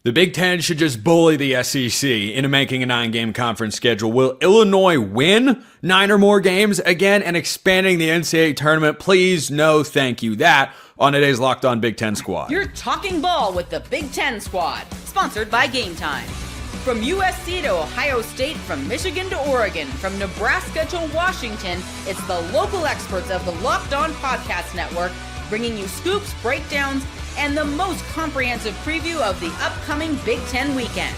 The Big Ten should just bully the SEC into making a 9-game conference schedule. Will Illinois win 9 or more games again and expanding the NCAA tournament? Please, no, thank you. That on today's Locked On Big Ten Squad. You're talking ball with the Big Ten Squad, sponsored by Game Time. From USC to Ohio State, from Michigan to Oregon, from Nebraska to Washington, it's the local experts of the Locked On Podcast Network bringing you scoops, breakdowns, and the most comprehensive preview of the upcoming Big Ten weekend.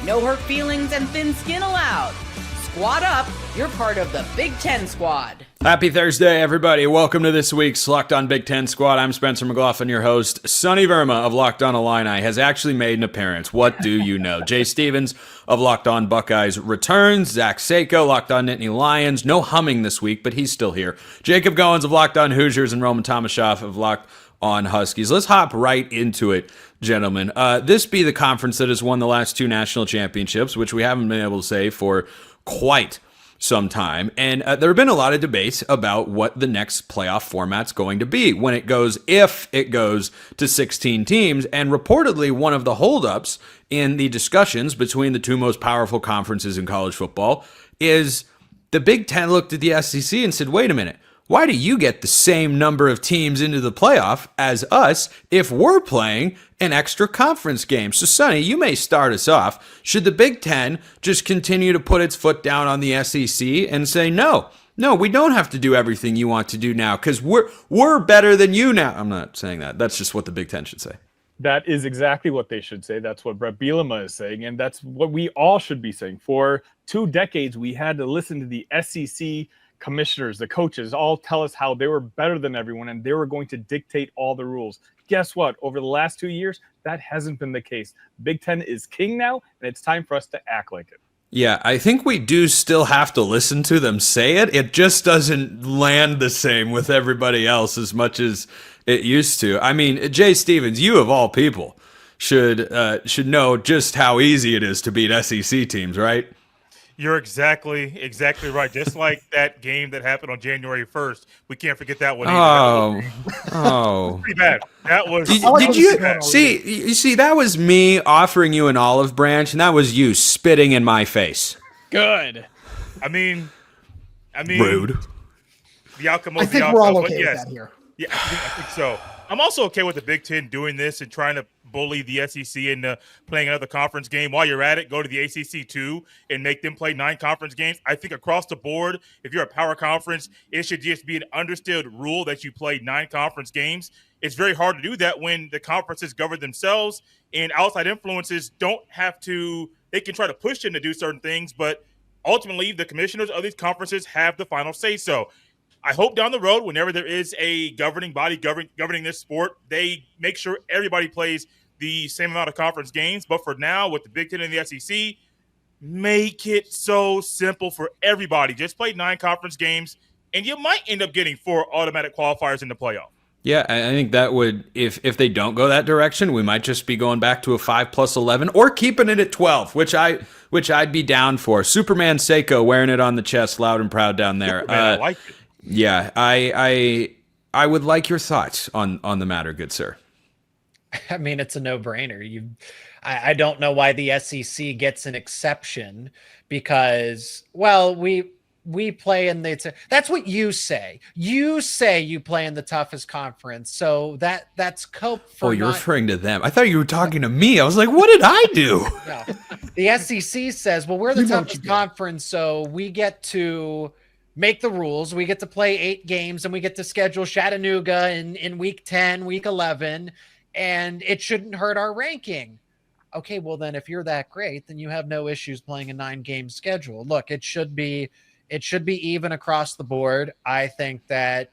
No hurt feelings and thin skin allowed. Squad up, you're part of the Big Ten Squad. Happy Thursday, everybody. Welcome to this week's Locked On Big Ten Squad. I'm Spencer McLaughlin, your host. Sonny Verma of Locked On Illini has actually made an appearance. What do you know? Jay Stevens of Locked On Buckeyes returns. Zach Sako, Locked On Nittany Lions. No humming this week, but he's still here. Jacob Goins of Locked On Hoosiers and Roman Tomashoff of Locked On Huskies. Let's hop right into it, gentlemen. This be the conference that has won the last 2 national championships, which we haven't been able to say for quite some time. And there have been a lot of debates about what the next playoff format's going to be when it goes, if it goes to 16 teams. And reportedly, one of the holdups in the discussions between the 2 most powerful conferences in college football is the Big Ten looked at the SEC and said, wait a minute. Why do you get the same number of teams into the playoff as us if we're playing an extra conference game? So, Sonny, you may start us off. Should the Big Ten just continue to put its foot down on the SEC and say, no, we don't have to do everything you want to do now because we're better than you now? I'm not saying that. That's just what the Big Ten should say. That is exactly what they should say. That's what Brett Bielema is saying, and that's what we all should be saying. For 2 decades, we had to listen to the SEC commissioners, the coaches, all tell us how they were better than everyone and they were going to dictate all the rules. Guess what? Over the last 2 years, that hasn't been the case. Big Ten is king now, and it's time for us to act like it. Yeah, I think we do still have to listen to them say it. It just doesn't land the same with everybody else as much as it used to. I mean, Jay Stevens, you of all people should know just how easy it is to beat SEC teams, right? You're exactly right. Just like that game that happened on January 1st. We can't forget that one either. Oh. Pretty bad. That was Did you see? You see, that was me offering you an olive branch, and that was you spitting in my face. Good. I mean, rude. The outcome was I think the we're outcome, all okay yes. with that here. Yeah, I think so. I'm also okay with the Big Ten doing this and trying to bully the SEC into playing another conference game. While you're at it, go to the ACC too and make them play 9 conference games. I think across the board, if you're a power conference, it should just be an understood rule that you play 9 conference games. It's very hard to do that when the conferences govern themselves and outside influences don't have to – they can try to push them to do certain things, but ultimately the commissioners of these conferences have the final say-so. I hope down the road, whenever there is a governing body governing this sport, they make sure everybody plays the same amount of conference games. But for now, with the Big Ten and the SEC, make it so simple for everybody. Just play 9 conference games, and you might end up getting 4 automatic qualifiers in the playoff. Yeah, I think that would, if they don't go that direction, we might just be going back to a 5+11 or keeping it at 12, which I'd be down for. Superman Seiko wearing it on the chest, loud and proud down there. I like it. Yeah, I would like your thoughts on the matter, good sir. I mean, it's a no-brainer. I don't know why the SEC gets an exception because, well, we play in the. That's what you say. You say you play in the toughest conference, so that's cope for. Oh, you're referring to them. I thought you were talking to me. I was like, what did I do? No, the SEC says, well, we're the toughest conference, so we get to make the rules. We get to play 8 games and we get to schedule Chattanooga in week 10, week 11, and it shouldn't hurt our ranking. Okay, well then if you're that great, then you have no issues playing a 9-game schedule. Look, it should be even across the board. I think that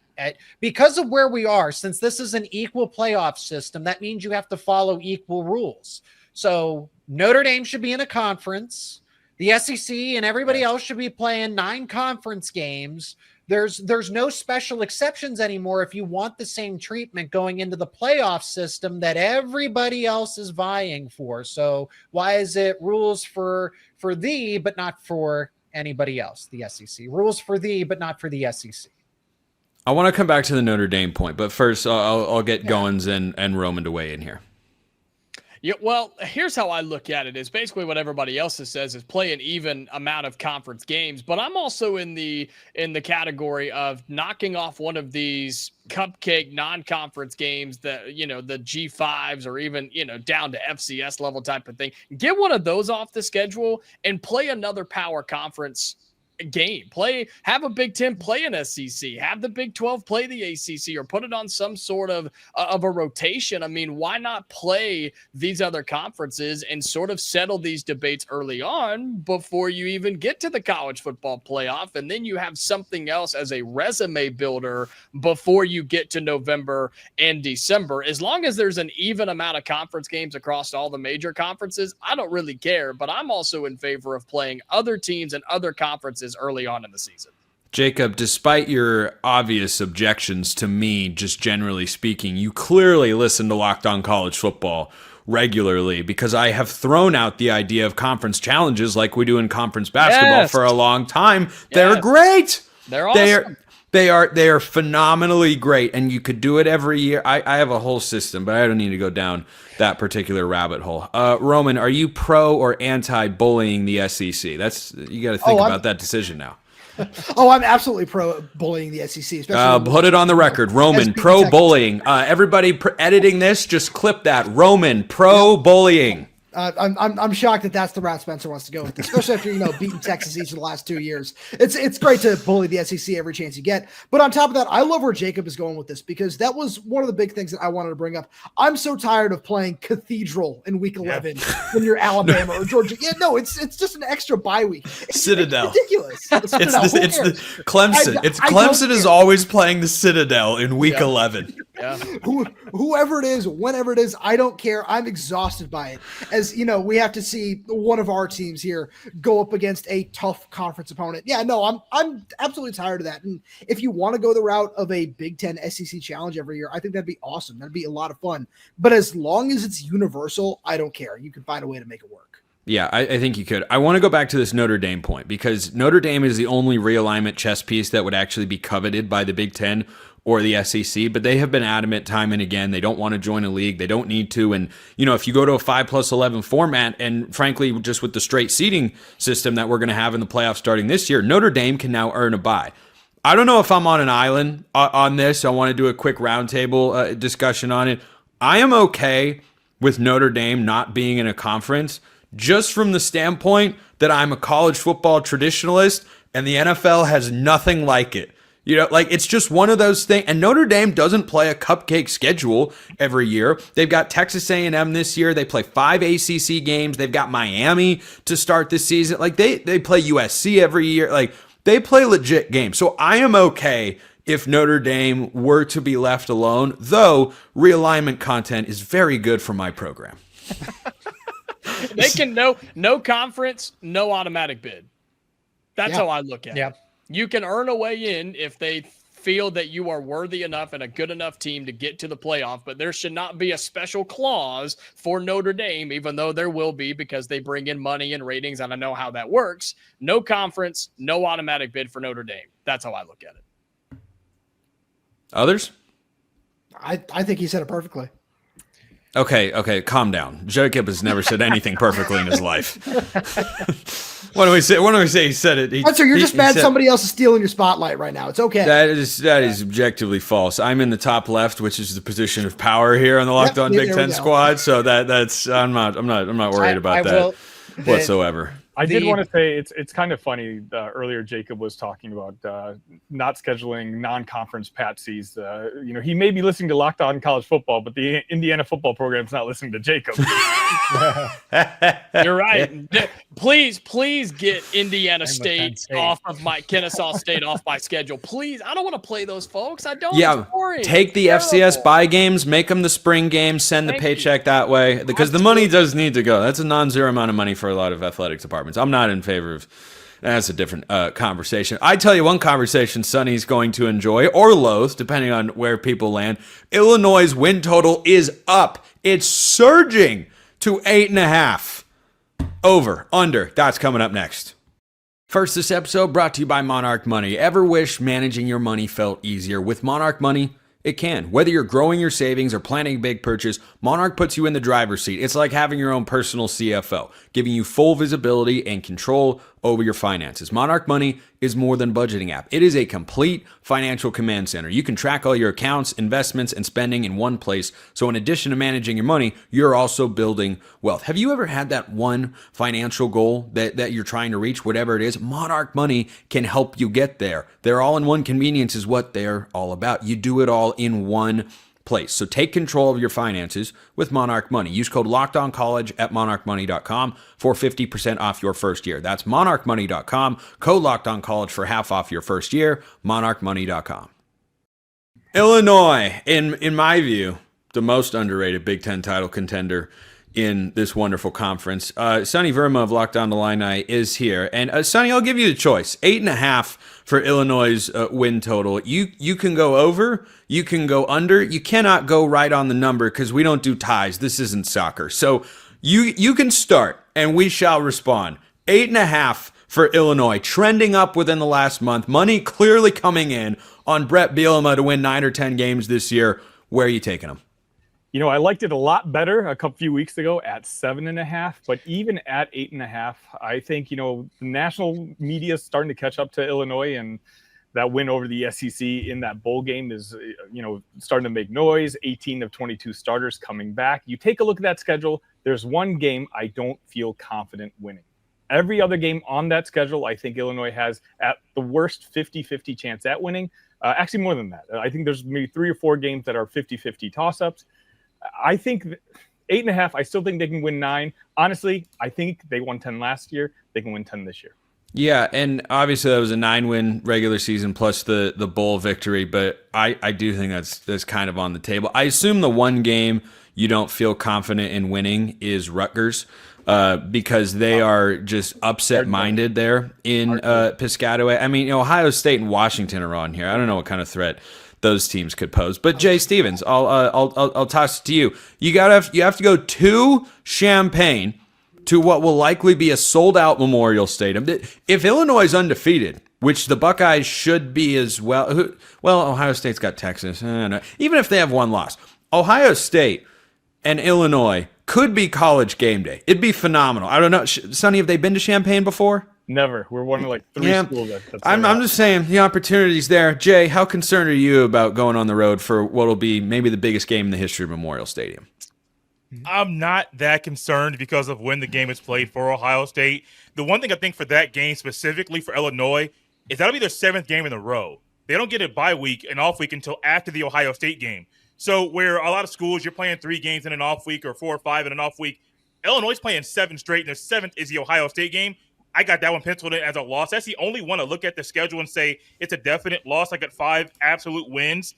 because of where we are, since this is an equal playoff system, that means you have to follow equal rules. So Notre Dame should be in a conference. The SEC and everybody else should be playing 9 conference games. There's no special exceptions anymore if you want the same treatment going into the playoff system that everybody else is vying for. So why is it rules for thee but not for anybody else, the SEC? Rules for thee but not for the SEC. I want to come back to the Notre Dame point, but first I'll get Goins and Roman to weigh in here. Yeah, well, here's how I look at it is basically what everybody else says is play an even amount of conference games. But I'm also in the category of knocking off one of these cupcake non-conference games that, the G5s or even, down to FCS level type of thing. Get one of those off the schedule and play another power conference game. Have a Big Ten play an SEC, have the Big 12 play the ACC, or put it on some sort of a rotation. I mean, why not play these other conferences and sort of settle these debates early on before you even get to the college football playoff? And then you have something else as a resume builder before you get to November and December. As long as there's an even amount of conference games across all the major conferences, I don't really care, but I'm also in favor of playing other teams and other conferences early on in the season. Jacob, despite your obvious objections to me, just generally speaking, you clearly listen to Locked On College Football regularly, because I have thrown out the idea of conference challenges like we do in conference basketball for a long time. They're great. They're awesome. They are phenomenally great, and you could do it every year. I have a whole system, but I don't need to go down that particular rabbit hole. Roman, are you pro or anti-bullying the SEC? You got to think about that decision now. I'm absolutely pro bullying the SEC. Especially put it on the record. Roman, pro bullying. Everybody editing this, just clip that. Roman, pro bullying. I'm shocked that that's the route Spencer wants to go with, especially after beating Texas each of the last 2 years. It's great to bully the SEC every chance you get, but on top of that, I love where Jacob is going with this, because that was one of the big things that I wanted to bring up. I'm so tired of playing Cathedral in Week 11 when you're Alabama or Georgia. Yeah, no, it's just an extra bye week. Citadel. It's ridiculous. It's the Clemson. Clemson is always playing the Citadel in Week 11. Yeah. Whoever it is, whenever it is, I don't care. I'm exhausted by it. As we have to see one of our teams here go up against a tough conference opponent. Yeah, no, I'm absolutely tired of that. And if you want to go the route of a Big Ten SEC challenge every year, I think that'd be awesome. That'd be a lot of fun. But as long as it's universal, I don't care. You can find a way to make it work. Yeah, I think you could. I want to go back to this Notre Dame point, because Notre Dame is the only realignment chess piece that would actually be coveted by the Big Ten or the SEC, but they have been adamant time and again. They don't want to join a league. They don't need to. And, if you go to a 5+11 format, and frankly, just with the straight seeding system that we're going to have in the playoffs starting this year, Notre Dame can now earn a bye. I don't know if I'm on an island on this. I want to do a quick roundtable discussion on it. I am okay with Notre Dame not being in a conference, just from the standpoint that I'm a college football traditionalist and the NFL has nothing like it. It's just one of those things. And Notre Dame doesn't play a cupcake schedule every year. They've got Texas A&M this year. They play 5 ACC games. They've got Miami to start this season. They play USC every year. They play legit games. So I am okay if Notre Dame were to be left alone, though realignment content is very good for my program. They can no conference, no automatic bid. That's how I look at it. You can earn a way in if they feel that you are worthy enough and a good enough team to get to the playoff, but there should not be a special clause for Notre Dame, even though there will be, because they bring in money and ratings, and I know how that works. No conference, no automatic bid for Notre Dame. That's how I look at it. Others? I think he said it perfectly. Okay, calm down. Jacob has never said anything perfectly in his life. Why don't we say he said it? Spencer, you're just mad somebody else is stealing your spotlight right now. It's okay. That is objectively false. I'm in the top left, which is the position of power here on the Locked On Big Ten squad. So that's I'm not worried about that whatsoever. I did want to say it's kind of funny. Earlier, Jacob was talking about not scheduling non-conference patsies. He may be listening to Locked On College Football, but the Indiana football program is not listening to Jacob. You're right. Please get Indiana State off of Kennesaw State off my schedule. Please, I don't want to play those folks. I don't. Yeah, take the FCS bye games, make them the spring games, send the paycheck that way, because the money does need to go. That's a non-zero amount of money for a lot of athletic departments. I'm not in favor of. That's a different conversation. I tell you one conversation Sonny's going to enjoy, or loathe, depending on where people land. Illinois' win total is up. It's surging to 8.5. Over, under. That's coming up next. First, this episode brought to you by Monarch Money. Ever wish managing your money felt easier? With Monarch Money, It can. Whether you're growing your savings or planning a big purchase, Monarch puts you in the driver's seat. It's like having your own personal CFO, giving you full visibility and control over your finances. Monarch Money is more than a budgeting app. It is a complete financial command center. You can track all your accounts, investments, and spending in one place. So in addition to managing your money, you're also building wealth. Have you ever had that one financial goal that you're trying to reach, whatever it is? Monarch Money can help you get there. Their all-in-one convenience is what they're all about. You do it all in one place. So take control of your finances with Monarch Money. Use code LOCKEDONCollege at monarchmoney.com for 50% off your first year. That's monarchmoney.com. Code LOCKEDONCollege for half off your first year. monarchmoney.com. Illinois, in my view, the most underrated Big Ten title contender in this wonderful conference. Sonny Verma of Locked On Illini is here. And Sonny, I'll give you the choice. 8.5 for Illinois' win total. You can go over, you can go under. You cannot go right on the number because we don't do ties. This isn't soccer. So you can start and we shall respond. 8.5 for Illinois, trending up within the last month. Money clearly coming in on Brett Bielema to win 9 or 10 games this year. Where are you taking them? I liked it a lot better few weeks ago at 7.5, but even at 8.5, I think, the national media is starting to catch up to Illinois, and that win over the SEC in that bowl game is, starting to make noise. 18 of 22 starters coming back. You take a look at that schedule. There's one game I don't feel confident winning. Every other game on that schedule, I think Illinois has at the worst 50-50 chance at winning. Actually, more than that. I think there's maybe 3 or 4 games that are 50-50 toss-ups. I think 8.5, I still think they can win 9. Honestly, I think they won 10 last year. They can win 10 this year. Yeah, and obviously that was a 9-win regular season plus the bowl victory, but I do think that's kind of on the table. I assume the one game you don't feel confident in winning is Rutgers, because they are just upset-minded there in Piscataway. I mean, Ohio State and Washington are on here. I don't know what kind of threat those teams could pose. But Jay Stevens, I'll toss it to you. You have to go to Champaign to what will likely be a sold-out Memorial Stadium. If Illinois is undefeated, which the Buckeyes should be as well. Well, Ohio State's got Texas. No. Even if they have one loss, Ohio State and Illinois could be college game day. It'd be phenomenal. I don't know, Sonny, have they been to Champaign before? Never. We're one of like 3 schools. I'm just saying the opportunity's there. Jay, how concerned are you about going on the road for what will be maybe the biggest game in the history of Memorial Stadium? I'm not that concerned because of when the game is played for Ohio State. The one thing I think for that game specifically for Illinois is that'll be their 7th game in a row. They don't get a bye week, an off week until after the Ohio State game. So where a lot of schools, you're playing 3 games in an off week or 4 or 5 in an off week, Illinois is playing 7 straight, and their 7th is the Ohio State game. I got that one penciled in as a loss. That's the only one to look at the schedule and say it's a definite loss. I got 5 absolute wins.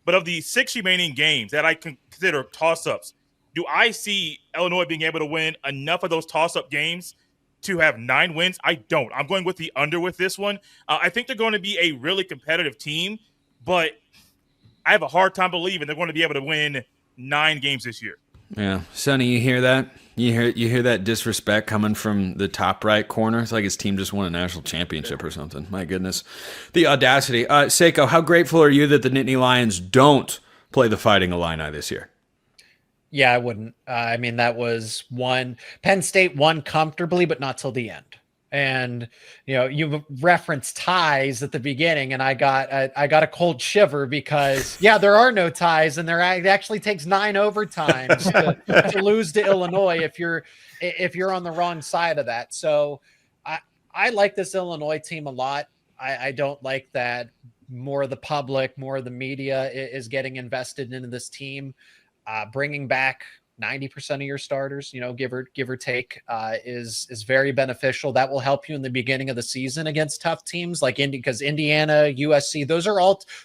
But of the 6 remaining games that I consider toss-ups, do I see Illinois being able to win enough of those toss-up games to have 9 wins? I don't. I'm going with the under with this one. I think they're going to be a really competitive team, but I have a hard time believing they're going to be able to win 9 games this year. Yeah, Sonny, you hear that? You hear that disrespect coming from the top right corner? It's like his team just won a national championship or something. My goodness. The audacity. Seiko, how grateful are you that the Nittany Lions don't play the Fighting Illini this year? Yeah, I wouldn't. I mean, that was one. Penn State won comfortably, but not till the end. And you referenced ties at the beginning, and I got a cold shiver because there are no ties, and it actually takes 9 overtimes to lose to Illinois if you're on the wrong side of that. So I like this Illinois team a lot. I don't like that more of the public, more of the media is getting invested into this team. Bringing back 90% of your starters, give or take, is very beneficial. That will help you in the beginning of the season against tough teams like because Indiana, USC,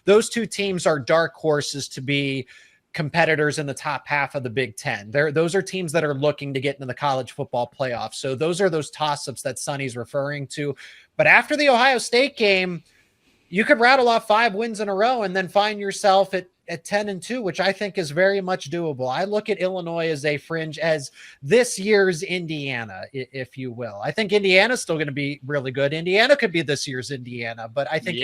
those 2 teams are dark horses to be competitors in the top half of the Big Ten. Those are teams that are looking to get into the college football playoffs. So those are those toss-ups that Sonny's referring to. But after the Ohio State game, you could rattle off 5 wins in a row and then find yourself at at 10-2, which I think is very much doable. I look at Illinois as a fringe, as this year's Indiana, if you will. I think Indiana's still going to be really good. Indiana could be this year's Indiana, but I think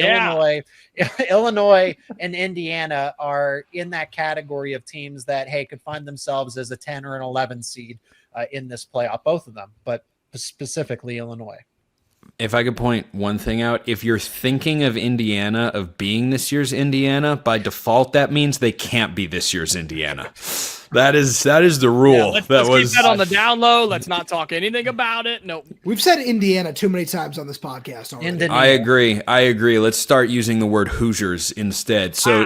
Illinois and Indiana are in that category of teams that, hey, could find themselves as a 10 or an 11 seed in this playoff, both of them, but specifically Illinois. If I could point one thing out, if you're thinking of Indiana of being this year's Indiana, by default, that means they can't be this year's Indiana. That is the rule. Yeah, let's keep that on the down low. Let's not talk anything about it. No, we've said Indiana too many times on this podcast already. I agree. Let's start using the word Hoosiers instead. So,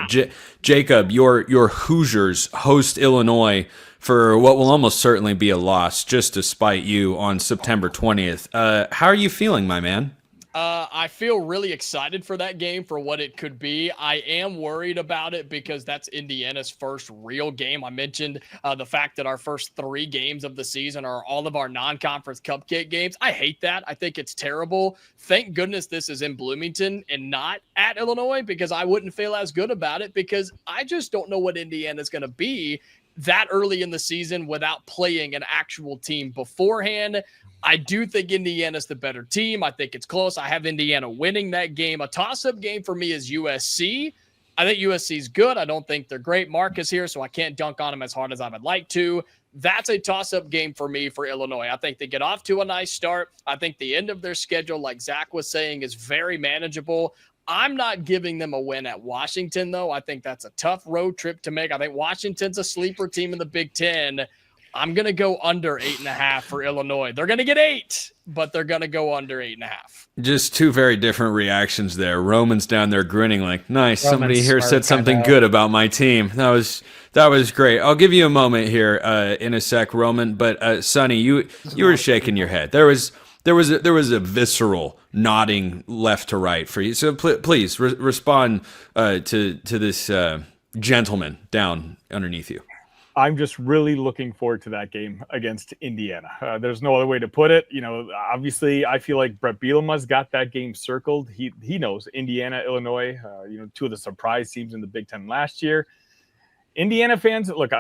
Jacob, your Hoosiers host Illinois for what will almost certainly be a loss, just to spite you, on September 20th. How are you feeling, my man? I feel really excited for that game, for what it could be. I am worried about it because that's Indiana's first real game. I mentioned the fact that our first 3 games of the season are all of our non-conference cupcake games. I hate that. I think it's terrible. Thank goodness this is in Bloomington and not at Illinois, because I wouldn't feel as good about it, because I just don't know what Indiana's going to be that early in the season without playing an actual team beforehand. I do think Indiana's the better team. I think it's close. I have Indiana winning that game. A toss-up game for me is USC. I think USC's good. I don't think they're great. Mark is here, so I can't dunk on them as hard as I would like to. That's a toss-up game for me for Illinois. I think they get off to a nice start. I think the end of their schedule, like Zach was saying, is very manageable. I'm not giving them a win at Washington, though. I think that's a tough road trip to make. I think Washington's a sleeper team in the Big Ten. I'm going to go under 8.5 for Illinois. They're going to get 8, but they're going to go under 8.5. Just two very different reactions there. Roman's down there grinning like, nice, somebody here said something good about my team. That was great. I'll give you a moment here in a sec, Roman. But Sonny, you were shaking your head. There was a visceral nodding left to right for you. So please respond to this gentleman down underneath you. I'm just really looking forward to that game against Indiana. There's no other way to put it. You know, obviously, I feel like Brett Bielema's got that game circled. He knows Indiana, Illinois, two of the surprise teams in the Big Ten last year. Indiana fans, look,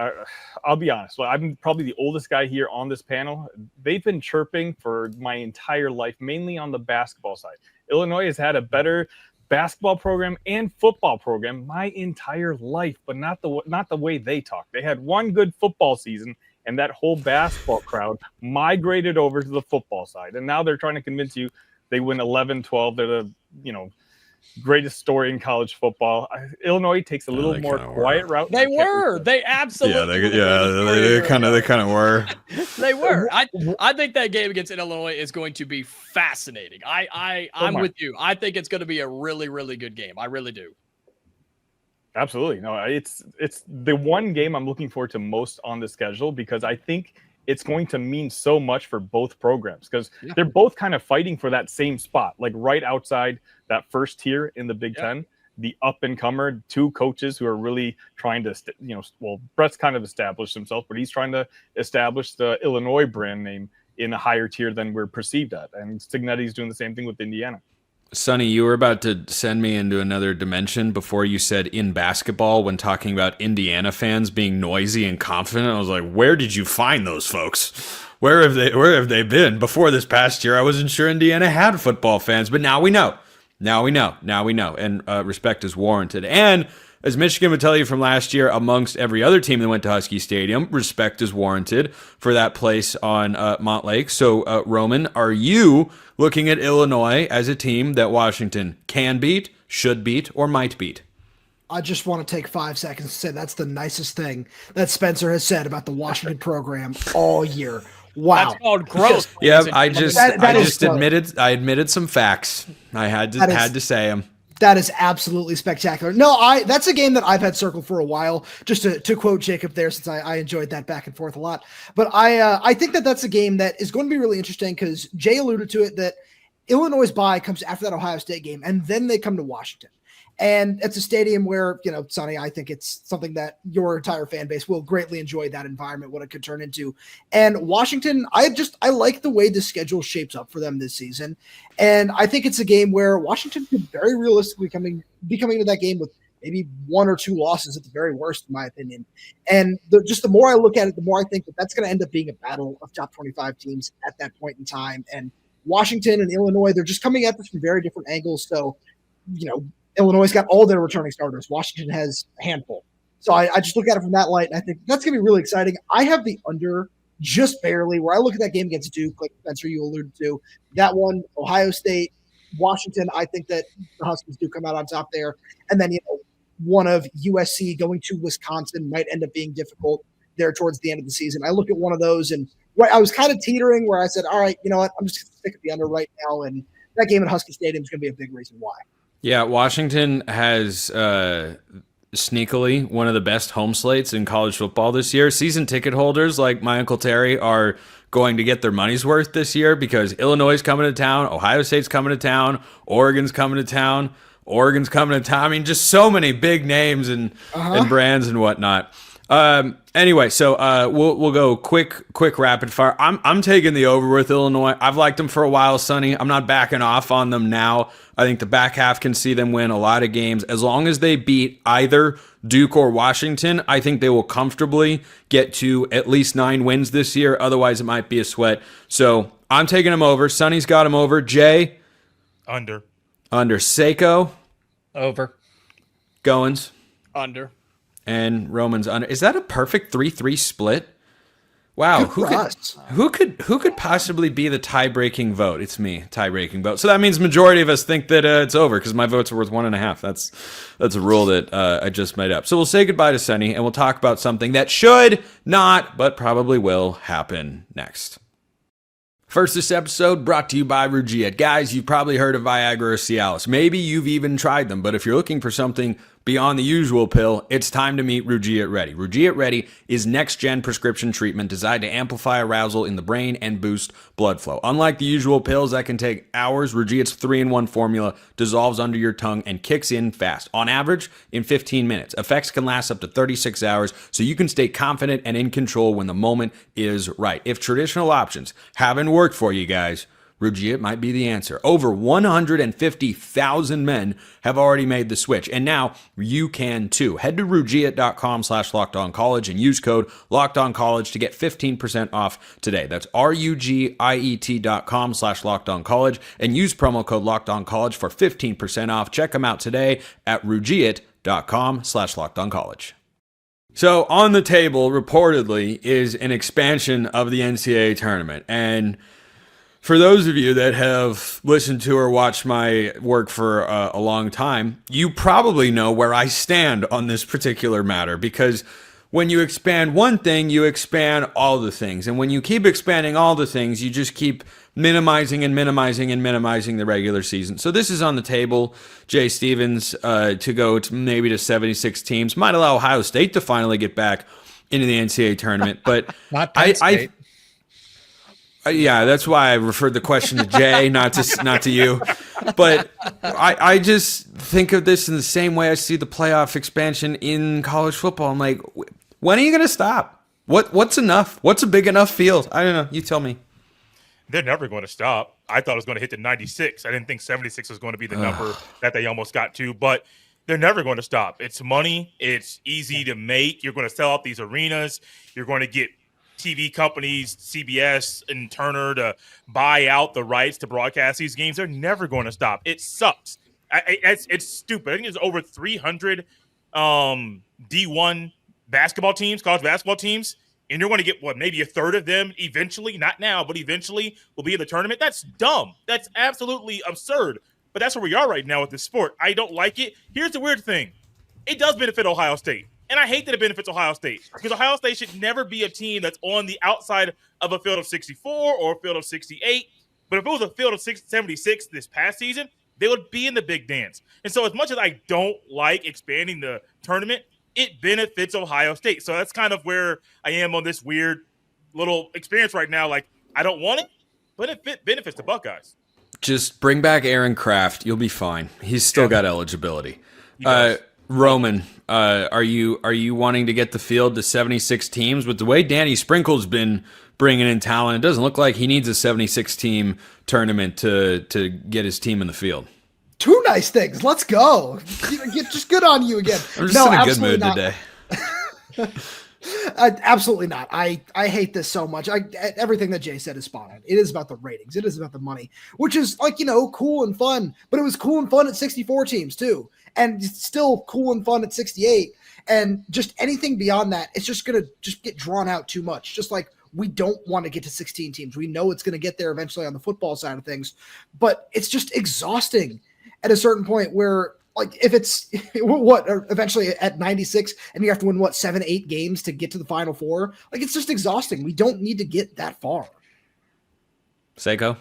I'll be honest. I'm probably the oldest guy here on this panel. They've been chirping for my entire life, mainly on the basketball side. Illinois has had a better basketball program and football program my entire life, but not the way they talk. They had one good football season, and that whole basketball crowd migrated over to the football side. And now they're trying to convince you they win 11-12. They're the greatest story in college football. Illinois takes a little more quiet route. They were. They absolutely. They kind of were. They were. I think that game against Illinois is going to be fascinating. I'm with you. I think it's going to be a really, really good game. I really do. Absolutely. No, it's the one game I'm looking forward to most on the schedule, because I think it's going to mean so much for both programs, because they're both kind of fighting for that same spot, like right outside that first tier in the Big Ten, the up-and-comer, 2 coaches who are really trying to, Brett's kind of established himself, but he's trying to establish the Illinois brand name in a higher tier than we're perceived at. And Stignetti's doing the same thing with Indiana. Sonny, you were about to send me into another dimension before you said in basketball when talking about Indiana fans being noisy and confident. I was like, where did you find those folks? Where have they been? Before this past year, I wasn't sure Indiana had football fans, but now we know. Now we know. And respect is warranted. And as Michigan would tell you from last year, amongst every other team that went to Husky Stadium, respect is warranted for that place on Montlake. So, Roman, are you looking at Illinois as a team that Washington can beat, should beat, or might beat? I just want to take 5 seconds to say that's the nicest thing that Spencer has said about the Washington program all year. Wow. That's called gross. Yeah, I admitted some facts. I had to say them. That is absolutely spectacular. No, that's a game that I've had circled for a while, just to quote Jacob there, since I enjoyed that back and forth a lot. But I think that's a game that is going to be really interesting, because Jay alluded to it, that Illinois' bye comes after that Ohio State game, and then they come to Washington. And it's a stadium where, Sonny, I think it's something that your entire fan base will greatly enjoy, that environment, what it could turn into. And Washington, I like the way the schedule shapes up for them this season. And I think it's a game where Washington could very realistically be coming into that game with maybe 1 or 2 losses at the very worst, in my opinion. And the more I look at it, the more I think that that's going to end up being a battle of top 25 teams at that point in time. And Washington and Illinois, they're just coming at this from very different angles. So, Illinois got all their returning starters. Washington has a handful. So I just look at it from that light, and I think that's going to be really exciting. I have the under just barely, where I look at that game against Duke, like Spencer, you alluded to. That one, Ohio State, Washington, I think that the Huskies do come out on top there. And then, one of USC going to Wisconsin might end up being difficult there towards the end of the season. I look at one of those, and I was kind of teetering where I said, all right, you know what, I'm just going to stick at the under right now. And that game at Husky Stadium is going to be a big reason why. Yeah, Washington has sneakily one of the best home slates in college football this year. Season ticket holders like my Uncle Terry are going to get their money's worth this year because Illinois is coming to town, Ohio State's coming to town, Oregon's coming to town, Oregon's coming to town. I mean, just so many big names and brands and whatnot. Anyway, so we'll go quick rapid fire. I'm taking the over with Illinois. I've liked them for a while, Sonny. I'm not backing off on them now. I think the back half can see them win a lot of games. As long as they beat either Duke or Washington, I think they will comfortably get to at least 9 wins this year. Otherwise, it might be a sweat. So I'm taking them over. Sonny's got them over. Jay? Under. Seiko? Over. Goins? Under. And Roman's under. Is that a perfect 3-3 split? Wow, who could possibly be the tie-breaking vote? It's me, tie-breaking vote. So that means majority of us think that it's over because my votes are worth 1.5. That's a rule that I just made up. So we'll say goodbye to Sonny and we'll talk about something that should not, but probably will happen next. First, this episode brought to you by Rugiet. Guys, you've probably heard of Viagra or Cialis. Maybe you've even tried them, but if you're looking for something beyond the usual pill, it's time to meet Rugiet Ready. Rugiet Ready is next-gen prescription treatment designed to amplify arousal in the brain and boost blood flow. Unlike the usual pills that can take hours, Rugiet's 3-in-1 formula dissolves under your tongue and kicks in fast. On average, in 15 minutes. Effects can last up to 36 hours, so you can stay confident and in control when the moment is right. If traditional options haven't worked for you guys, Rugiet might be the answer. Over 150,000 men have already made the switch, and now you can too. Head to Rugiet.com/LockedOnCollege and use code LockedOnCollege to get 15% off today. That's RUGIET.com/LockedOnCollege and use promo code LockedOnCollege for 15% off. Check them out today at Rugiet.com/LockedOnCollege. So on the table, reportedly, is an expansion of the NCAA tournament, and for those of you that have listened to or watched my work for a long time, you probably know where I stand on this particular matter, because when you expand one thing, you expand all the things. And when you keep expanding all the things, you just keep minimizing the regular season. So this is on the table, Jay Stevens, to go to maybe to 76 teams. Might allow Ohio State to finally get back into the NCAA tournament. But Not Penn State. Yeah, that's why I referred the question to Jay, not to you. But I just think of this in the same way I see the playoff expansion in college football. I'm like, when are you going to stop? What's enough? What's a big enough field? I don't know. You tell me. They're never going to stop. I thought it was going to hit to 96. I didn't think 76 was going to be the number that they almost got to, but they're never going to stop. It's money. It's easy to make. You're going to sell out these arenas. You're going to get TV companies, CBS and Turner, to buy out the rights to broadcast these games. They're never going to stop. It sucks. It's stupid. I think there's over 300 D1 basketball teams, college basketball teams, and you're going to get, maybe a third of them eventually, not now, but eventually will be in the tournament. That's dumb. That's absolutely absurd. But that's where we are right now with this sport. I don't like it. Here's the weird thing. It does benefit Ohio State. And I hate that it benefits Ohio State, because Ohio State should never be a team that's on the outside of a field of 64 or a field of 68. But if it was a field of 76 this past season, they would be in the big dance. And so as much as I don't like expanding the tournament, it benefits Ohio State. So that's kind of where I am on this weird little experience right now. Like, I don't want it, but it benefits the Buckeyes. Just bring back Aaron Kraft. You'll be fine. He's still got eligibility. Roman, are you wanting to get the field to 76 teams? With the way Danny Sprinkle's been bringing in talent, it doesn't look like he needs a 76-team tournament to get his team in the field. Two nice things. Let's go. Just good on you again. I'm just in a good mood today. Absolutely not. I hate this so much. Everything that Jay said is spot on. It is about the ratings. It is about the money, which is like, cool and fun, but it was cool and fun at 64 teams too. And it's still cool and fun at 68. And just anything beyond that, it's just going to just get drawn out too much. Just like we don't want to get to 16 teams. We know it's going to get there eventually on the football side of things, but it's just exhausting at a certain point where, like, if it's eventually at 96 and you have to win 7-8 games to get to the Final Four, like, it's just exhausting. We don't need to get that far. Seiko?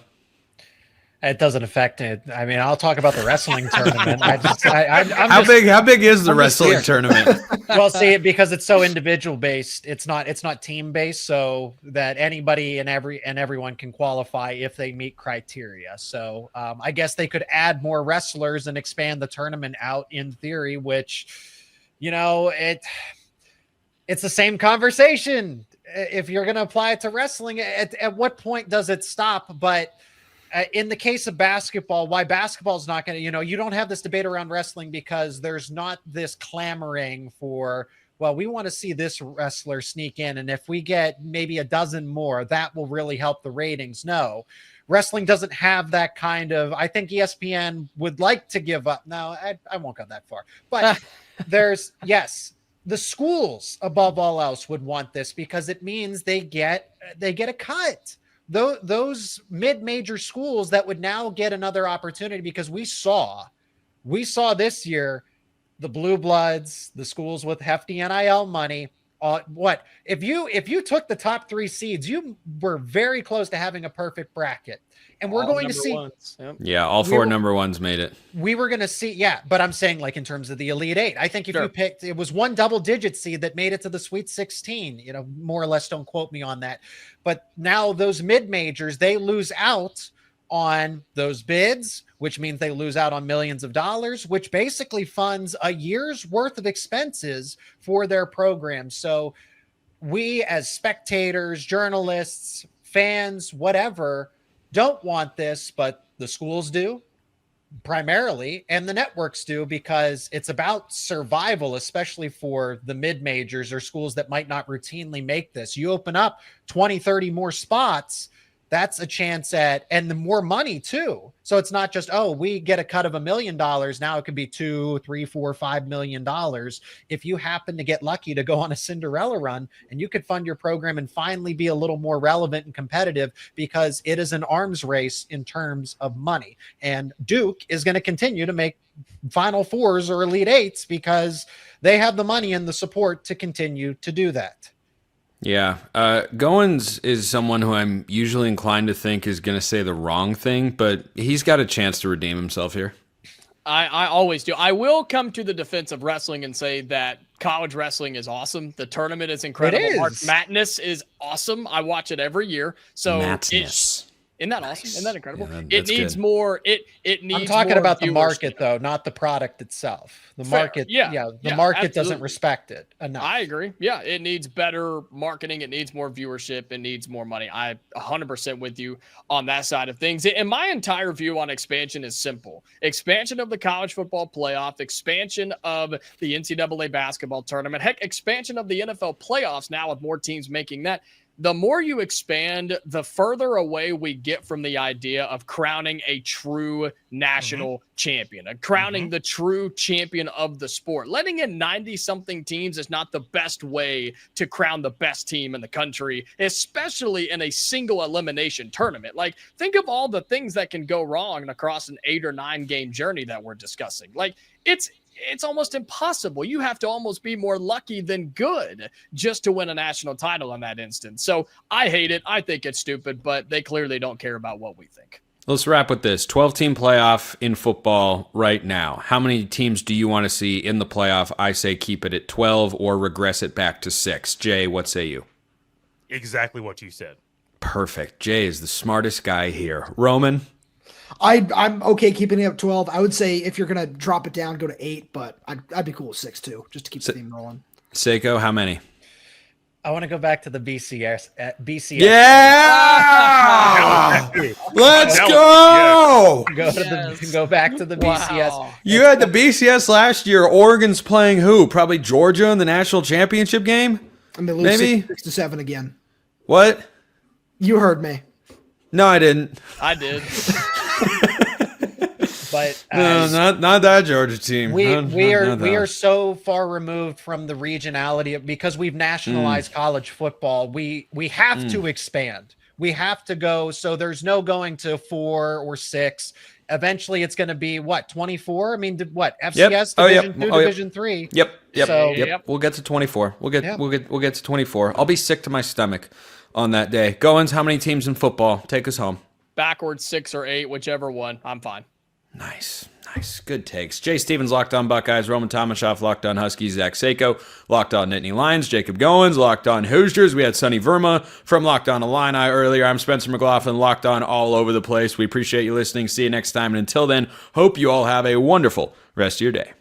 It doesn't affect it. I mean, I'll talk about the wrestling tournament. How big is the wrestling tournament? Well, see, because it's so individual based, it's not team based, so that anybody and everyone can qualify if they meet criteria. So I guess they could add more wrestlers and expand the tournament out in theory, which, it's the same conversation. If you're going to apply it to wrestling, at what point does it stop? But in the case of basketball, why basketball is not going to, you don't have this debate around wrestling because there's not this clamoring for, well, we want to see this wrestler sneak in. And if we get maybe a dozen more, that will really help the ratings. No, wrestling doesn't have that kind of, I think ESPN would like to give up. No, I won't go that far, but the schools above all else would want this because it means they get a cut. Those mid-major schools that would now get another opportunity because we saw this year the blue bloods, the schools with hefty NIL money. If you took the top 3 seeds, you were very close to having a perfect bracket. And we're going to see, yep. Yeah, all 4 number ones made it. We were going to see, yeah, but I'm saying like in terms of the Elite 8, I think if you picked, it was one double-digit seed that made it to the Sweet 16. More or less, don't quote me on that. But now those mid-majors, they lose out on those bids, which means they lose out on millions of dollars, which basically funds a year's worth of expenses for their program. So we as spectators, journalists, fans, whatever, don't want this, but the schools do primarily, and the networks do, because it's about survival, especially for the mid-majors or schools that might not routinely make this. You open up 20, 30 more spots, that's a chance at, and the more money too. So it's not just, we get a cut of $1 million. Now it could be $2, $3, $4, $5 million. If you happen to get lucky to go on a Cinderella run, and you could fund your program and finally be a little more relevant and competitive, because it is an arms race in terms of money. And Duke is going to continue to make Final Fours or Elite Eights because they have the money and the support to continue to do that. Yeah. Goins is someone who I'm usually inclined to think is going to say the wrong thing, but he's got a chance to redeem himself here. I always do. I will come to the defense of wrestling and say that college wrestling is awesome. The tournament is incredible. It is. March Madness is awesome. I watch it every year. So isn't that awesome? Isn't that incredible? Yeah, it needs good. more. It needs. I'm talking more about the viewership. market, though, not the product itself. The market, the market doesn't absolutely. Respect it enough. I agree. Yeah, it needs better marketing. It needs more viewership. It needs more money. I 100% with you on that side of things. And my entire view on expansion is simple: expansion of the college football playoff, expansion of the NCAA basketball tournament, heck, expansion of the NFL playoffs now with more teams making that. The more you expand, the further away we get from the idea of crowning a true national champion, crowning the true champion of the sport. Letting in 90-something teams is not the best way to crown the best team in the country, especially in a single elimination tournament. Like, think of all the things that can go wrong across an 8 or 9 game journey that we're discussing. Like, it's almost impossible. You have to almost be more lucky than good just to win a national title in that instance. So I hate it. I think it's stupid, but they clearly don't care about what we think. Let's wrap with this. 12-team playoff in football right now. How many teams do you want to see in the playoff? I say keep it at 12 or regress it back to 6. Jay, what say you? Exactly what you said. Perfect. Jay is the smartest guy here. Roman? I'm okay keeping it at 12. I would say if you're going to drop it down, go to 8, but I'd be cool with 6 too, just to keep the theme rolling. Seiko, how many? I want to go back to the BCS. Yeah! Hey, Let's that go. Go back to the BCS. Wow. You had the BCS last year. Oregon's playing who? Probably Georgia in the national championship game? And they lose Maybe. 6-7 again. What? You heard me. No, I didn't. I did. But No, not that Georgia team. we Not are that. so far removed from the regionality because we've nationalized college football. We have to expand. We have to go. So there's no going to 4 or 6. Eventually, it's going to be what 24. I mean, what FCS Division 2, Division 3. Yep. So- Yep. We'll get to 24. We'll get to 24. I'll be sick to my stomach on that day. Goins, how many teams in football? Take us home. Backwards 6 or 8, whichever one. I'm fine. Nice. Good takes. Jay Stevens, Locked On Buckeyes. Roman Tomashoff, Locked On Huskies. Zach Seiko, Locked On Nittany Lions. Jacob Goins, Locked On Hoosiers. We had Sonny Verma from Locked On Illini earlier. I'm Spencer McLaughlin, Locked On all over the place. We appreciate you listening. See you next time. And until then, hope you all have a wonderful rest of your day.